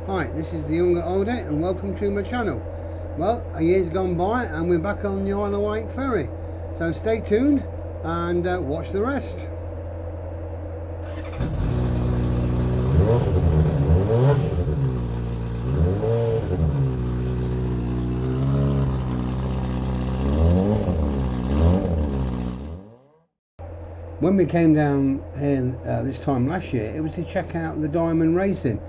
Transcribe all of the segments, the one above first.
Hi, this is the Younger Older and welcome to my channel. Well, a year's gone by and we're back on the Isle of Wight ferry. So stay tuned and watch the rest. When we came down here this time last year, it was to check out the diamond racing.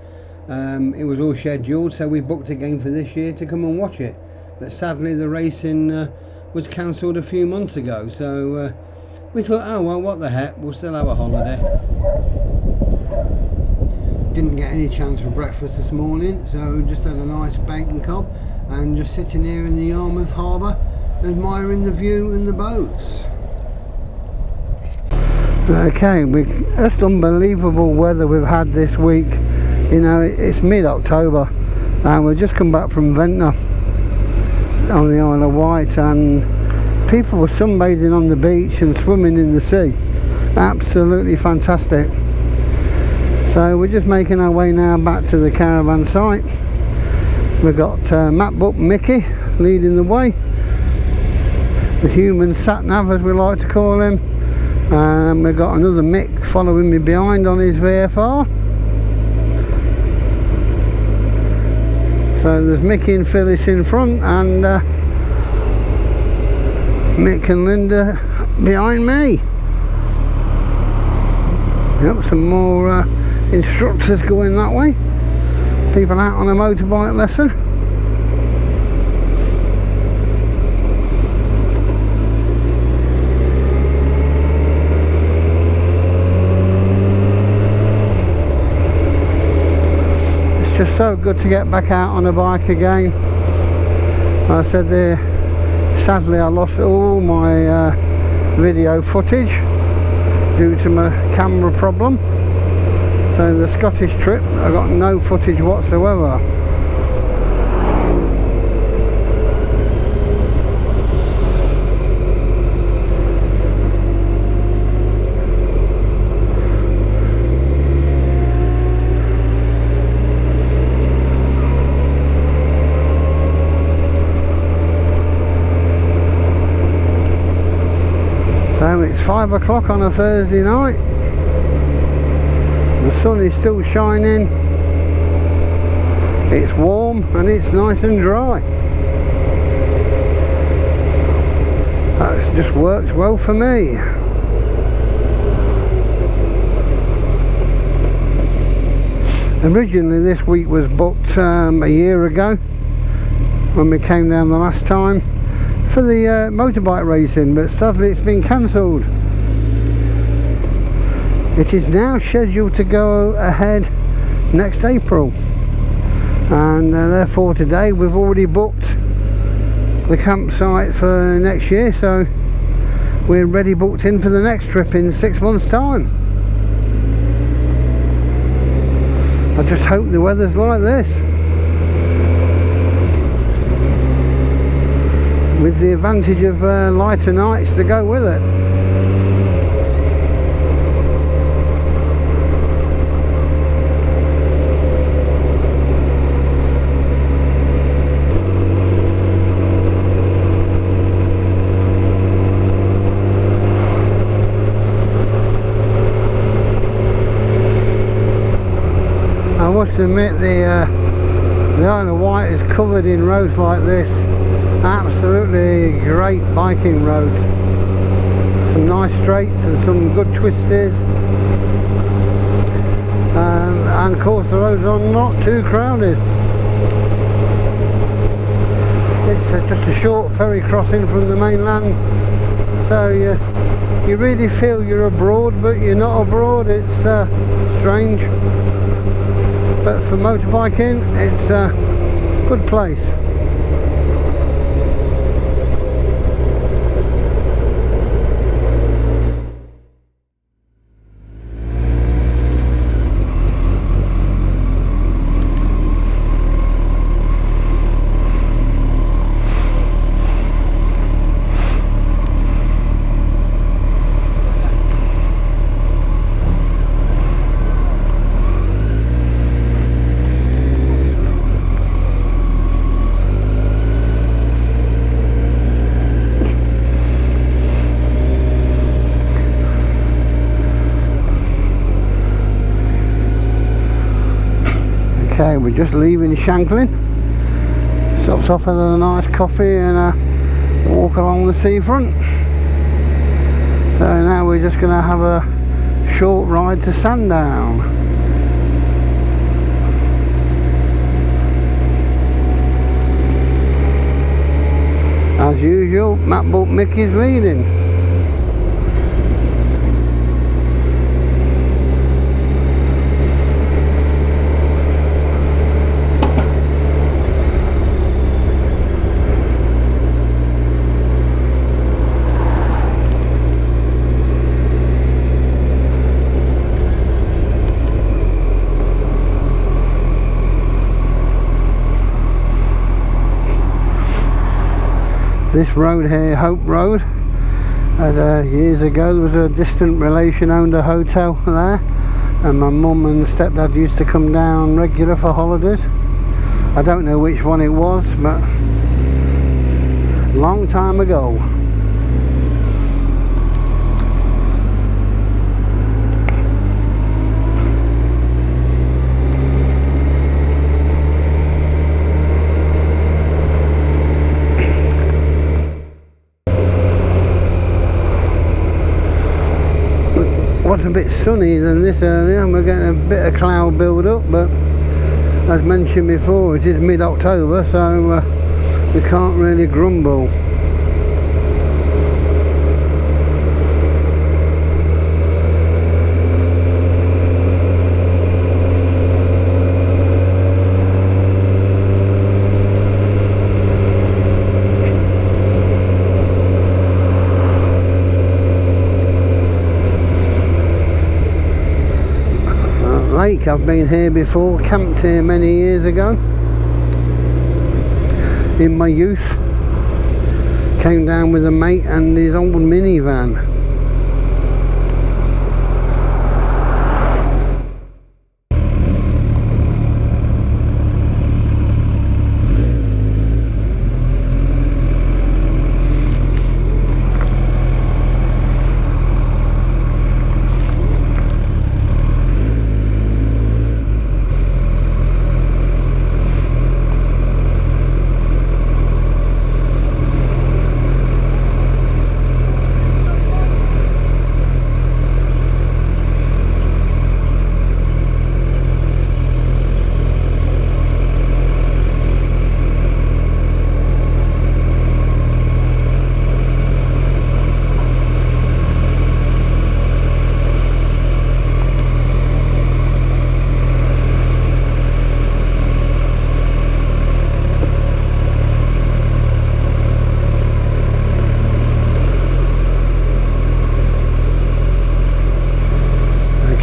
It was all scheduled, so we booked again for this year to come and watch it. But sadly the racing was cancelled a few months ago, so we thought, oh well, what the heck, we'll still have a holiday. Didn't get any chance for breakfast this morning, so just had a nice bacon cob and just sitting here in the Yarmouth harbour admiring the view and the boats. Okay, just unbelievable weather we've had this week. You know, it's mid-October and we've just come back from Ventnor on the Isle of Wight, and people were sunbathing on the beach and swimming in the sea. Absolutely fantastic. So we're just making our way now back to the caravan site. We've got MacBook Mickey leading the way, the human sat-nav as we like to call him, and we've got another Mick following me behind on his VFR. So there's Mickey and Phyllis in front and Mick and Linda behind me. Yep, some more instructors going that way. People out on a motorbike lesson. Just so good to get back out on a bike again. Like I said there, sadly I lost all my video footage due to my camera problem. So the Scottish trip I got no footage whatsoever. It's 5 o'clock on a Thursday night. The sun is still shining. It's warm and it's nice and dry. That just works well for me. Originally this week was booked a year ago when we came down the last time for the motorbike racing, but sadly it's been cancelled. It is now scheduled to go ahead next April, and therefore today we've already booked the campsite for next year, so we're ready booked in for the next trip in 6 months time. I just hope the weather's like this, with the advantage of lighter nights to go with it. I must admit the Isle of Wight is covered in roads like this. Absolutely great biking roads. Some nice straights and some good twisties, and of course the roads are not too crowded. It's just a short ferry crossing from the mainland, so you really feel you're abroad, but you're not abroad. It's strange, but for motorbiking it's a good place. Okay, we're just leaving Shanklin. Stopped off at a nice coffee and a walk along the seafront. So now we're just going to have a short ride to Sandown. As usual, MacBook Mickey's leading. This road here, Hope Road, years ago there was a distant relation owned a hotel there, and my mum and stepdad used to come down regular for holidays. I don't know which one it was, but long time ago. Was a bit sunny than this earlier, and we're getting a bit of cloud build up, but as mentioned before, it is mid-October, so we can't really grumble. I've been here before, camped here many years ago in my youth. Came down with a mate and his old minivan.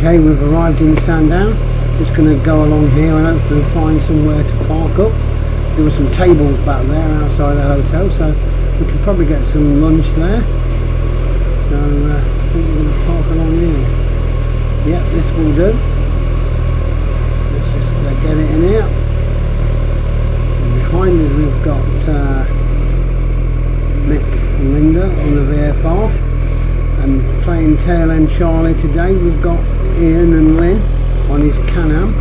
Okay, we've arrived in Sandown. Just going to go along here and hopefully find somewhere to park up. There were some tables back there outside the hotel, so we can probably get some lunch there. So I think we're going to park along here. Yep, this will do. Let's just get it in here. And behind us we've got Mick and Linda on the VFR. And playing tail end Charlie today, we've got Ian and Lynn on his Can-Am.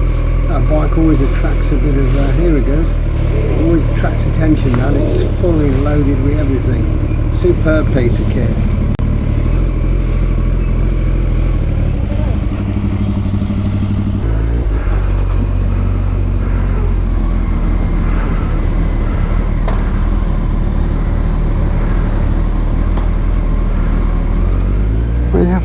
That bike always attracts a bit of, here it goes, always attracts attention and it's fully loaded with everything. Superb piece of kit. Yeah.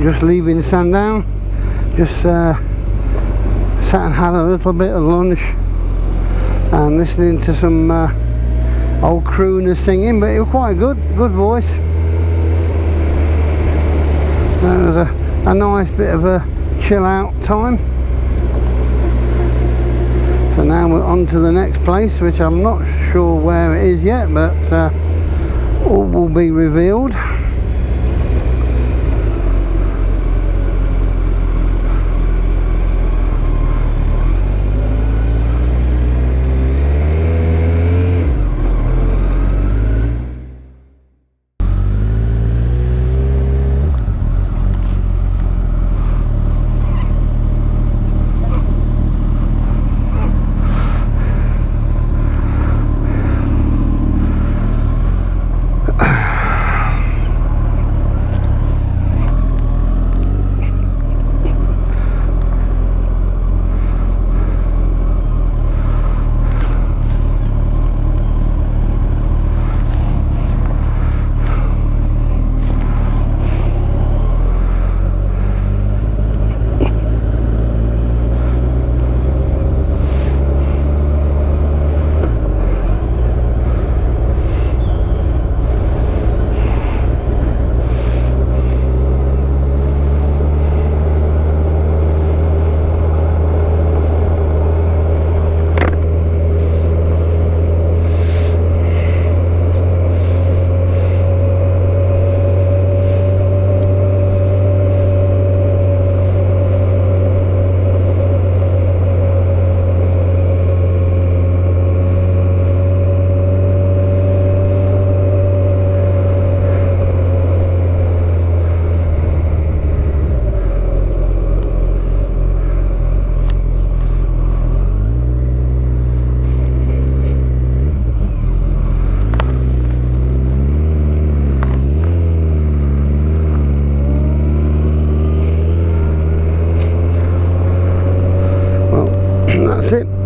Just leaving Sandown, just sat and had a little bit of lunch and listening to some old crooner singing, but it was quite a good voice. It was a nice bit of a chill out time. So now we're on to the next place, which I'm not sure where it is yet, but all will be revealed.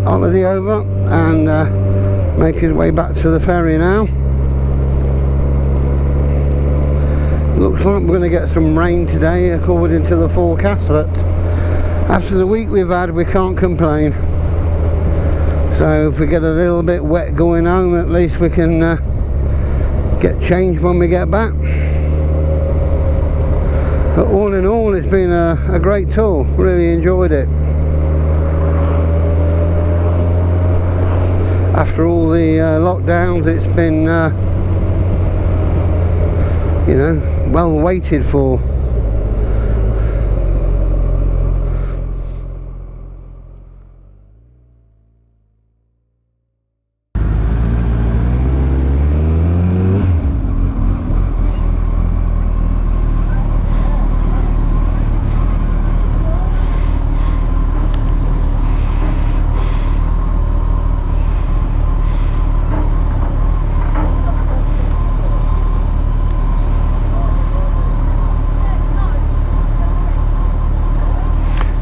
holiday over and make his way back to the ferry now. Looks like we're going to get some rain today according to the forecast, but after the week we've had, we can't complain. So if we get a little bit wet going home, at least we can get changed when we get back. But all in all, it's been a great tour. Really enjoyed it. After all the lockdowns, it's been you know, well waited for.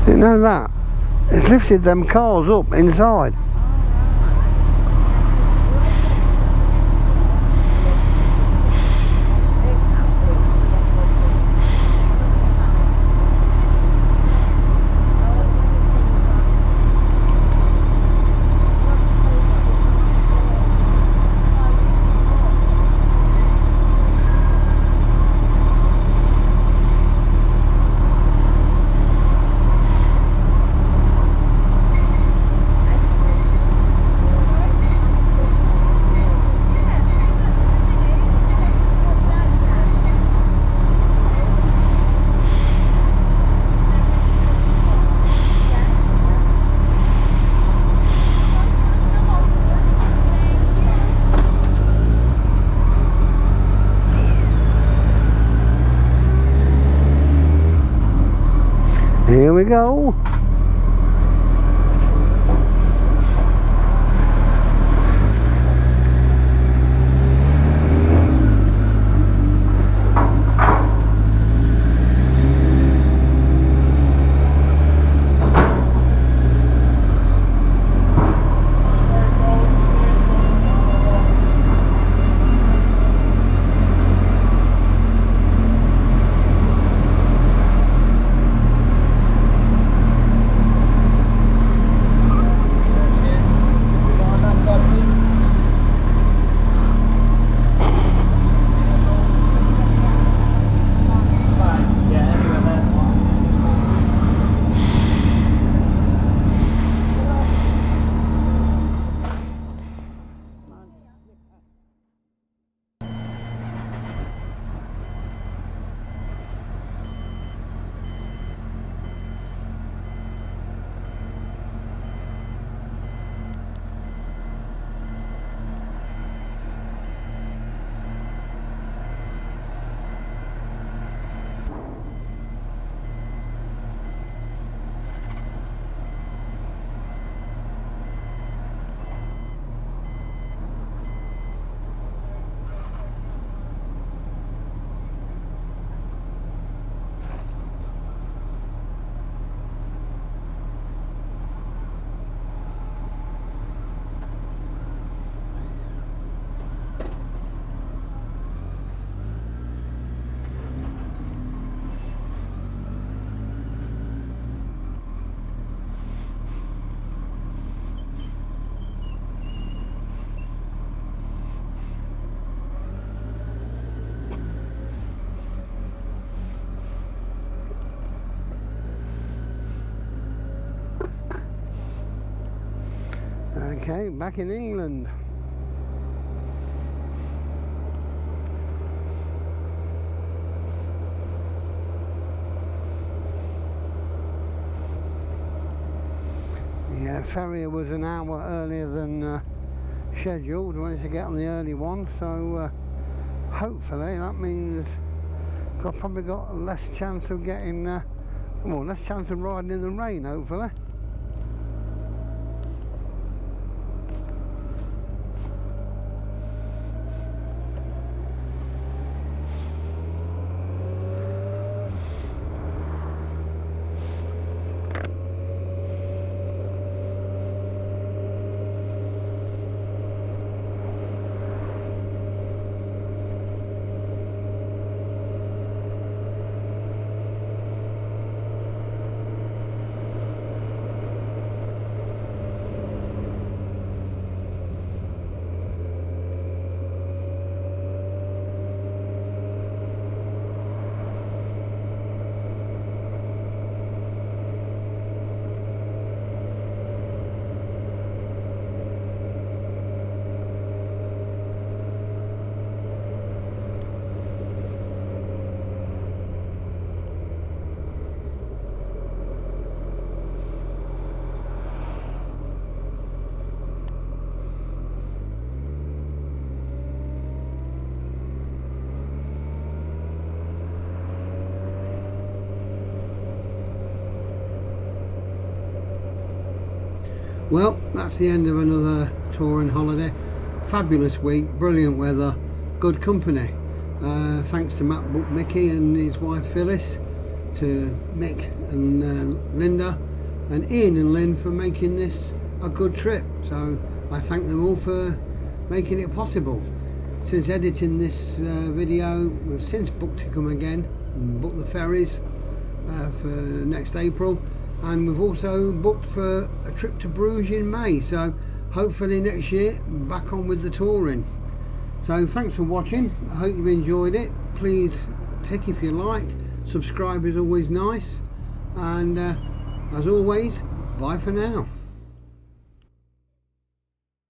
You know that? It's lifted them cars up inside. Here we go. Okay, back in England. Yeah, ferry was an hour earlier than scheduled. We wanted to get on the early one, so hopefully that means I've probably got less chance of getting, well, less chance of riding in the rain, hopefully. Well, that's the end of another touring holiday. Fabulous week, brilliant weather, good company. Thanks to MacBook Mickey and his wife Phyllis, to Mick and Linda, and Ian and Lynn for making this a good trip. So I thank them all for making it possible. Since editing this video, we've since booked to come again and booked the ferries for next April, and we've also booked for a trip to Bruges in May, so hopefully next year back on with the touring. So thanks for watching, I hope you've enjoyed it. Please tick if you like, subscribe is always nice, and as always, bye for now.